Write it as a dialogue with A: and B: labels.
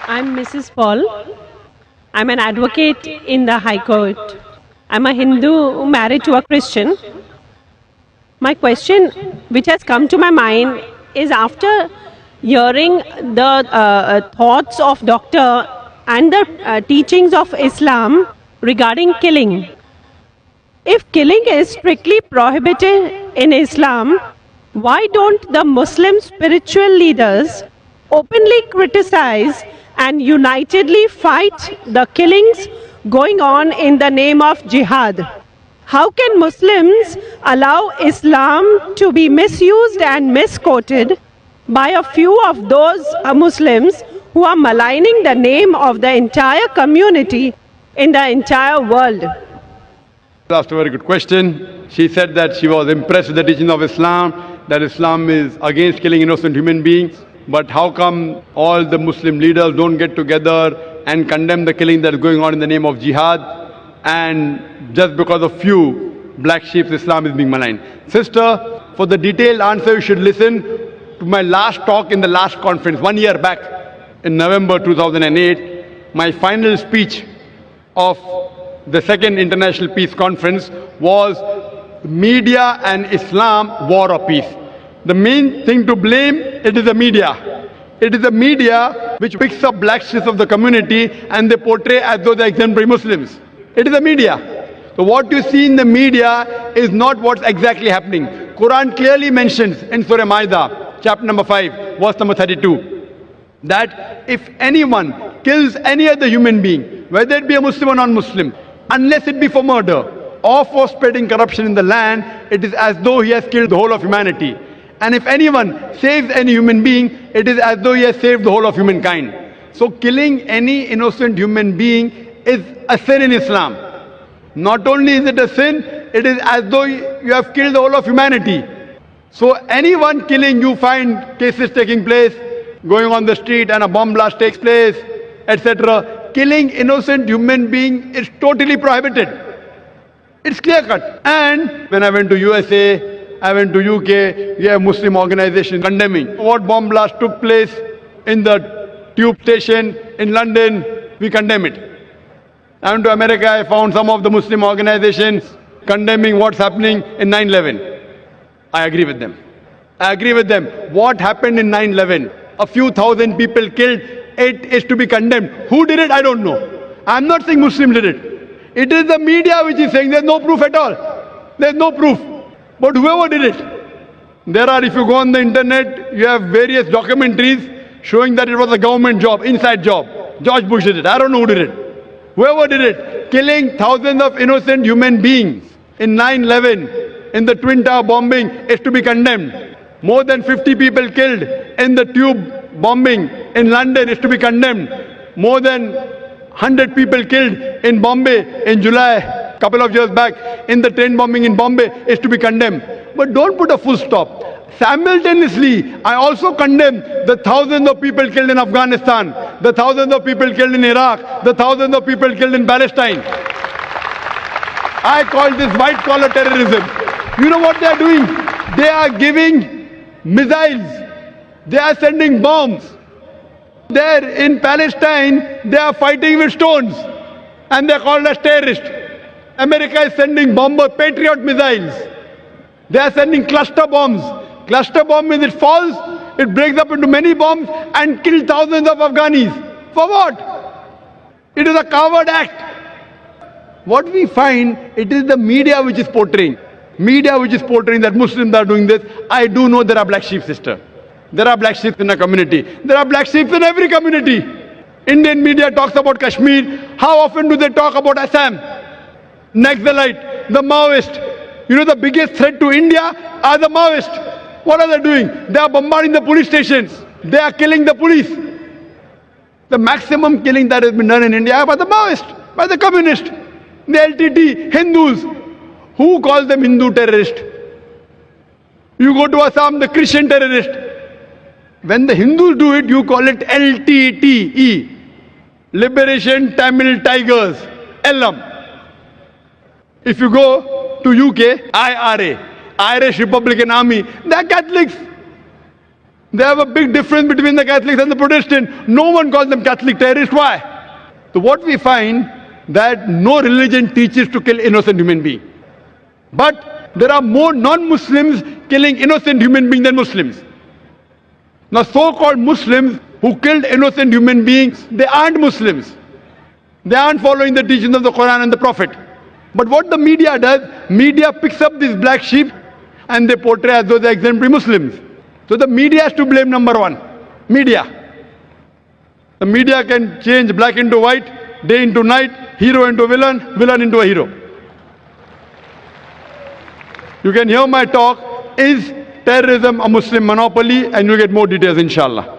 A: I'm Mrs. Paul. I'm an advocate in the High Court. I'm a Hindu married to a Christian. My question, which has come to my mind, is after hearing the thoughts of Doctor and the teachings of Islam regarding killing. If killing is strictly prohibited in Islam, why don't the Muslim spiritual leaders openly criticize and unitedly fight the killings going on in the name of jihad? How can Muslims allow Islam to be misused and misquoted by a few of those Muslims who are maligning the name of the entire community in the entire world?
B: Asked a very good question. She said that she was impressed with the teaching of Islam, that Islam is against killing innocent human beings. But how come all the Muslim leaders don't get together and condemn the killing that is going on in the name of jihad? And just because of few black sheep, Islam is being maligned. Sister, for the detailed answer, you should listen to my last talk in the last conference, 1 year back, in November 2008. My final speech of the second International Peace Conference was Media and Islam, War or Peace. The main thing to blame, it is the media. It is the media which picks up black sheep of the community and they portray as though they're exemplary Muslims. It is the media. So what you see in the media is not what's exactly happening. Quran clearly mentions in Surah Maida, chapter number 5, verse number 32, that if anyone kills any other human being, whether it be a Muslim or non-Muslim, unless it be for murder or for spreading corruption in the land, it is as though he has killed the whole of humanity. And if anyone saves any human being, it is as though he has saved the whole of humankind. So killing any innocent human being is a sin in Islam. Not only is it a sin, it is as though you have killed the whole of humanity. So anyone killing, you find cases taking place, going on the street and a bomb blast takes place, etc. Killing innocent human being is totally prohibited. It's clear cut. And when I went to USA, I went to UK, we have Muslim organization condemning what bomb blast took place in the tube station in London. We condemn it. I went to America, I found some of the Muslim organizations condemning what's happening in 9/11. I agree with them. I agree with them. What happened in 9/11? A few thousand people killed. It is to be condemned. Who did it? I don't know. I'm not saying Muslims did it. It is the media which is saying there's no proof at all. There's no proof. But whoever did it, there are, if you go on the internet, you have various documentaries showing that it was a government job, inside job. George Bush did it. I don't know who did it. Whoever did it, killing thousands of innocent human beings in 9/11, in the Twin Tower bombing, is to be condemned. More than 50 people killed in the tube bombing in London is to be condemned. More than 100 people killed in Bombay in July, couple of years back, in the train bombing in Bombay is to be condemned. But don't put a full stop. Simultaneously, I also condemn the thousands of people killed in Afghanistan, the thousands of people killed in Iraq, the thousands of people killed in Palestine. I call this white collar terrorism. You know what they are doing? They are giving missiles. They are sending bombs. There in Palestine, they are fighting with stones. And they are called as terrorists. America is sending bomber Patriot missiles. They are sending cluster bombs. Cluster bomb means it falls, it breaks up into many bombs and kills thousands of Afghanis. For what? It is a coward act. What we find, it is the media which is portraying. Media which is portraying that Muslims are doing this. I do know there are black sheep, sister. There are black sheep in a community. There are black sheep in every community. Indian media talks about Kashmir. How often do they talk about Assam? Naxalite, the Maoist. You know the biggest threat to India are the Maoists. What are they doing? They are bombarding the police stations. They are killing the police. The maximum killing that has been done in India by the Maoists, by the communists, the LTT, Hindus. Who calls them Hindu terrorists? You go to Assam, the Christian terrorist. When the Hindus do it, you call it LTTE, Liberation Tamil Tigers, LM. If you go to UK, IRA, Irish Republican Army, they are Catholics. They have a big difference between the Catholics and the Protestant. No one calls them Catholic terrorists. Why? So what we find that no religion teaches to kill innocent human beings. But there are more non-Muslims killing innocent human beings than Muslims. Now so-called Muslims who killed innocent human beings, they aren't Muslims. They aren't following the teachings of the Quran and the Prophet. But what the media does, media picks up these black sheep and they portray as though they're exemplary Muslims. So the media has to blame, number one. Media. The media can change black into white, day into night, hero into villain, villain into a hero. You can hear my talk, is terrorism a Muslim monopoly? And you'll get more details, inshallah.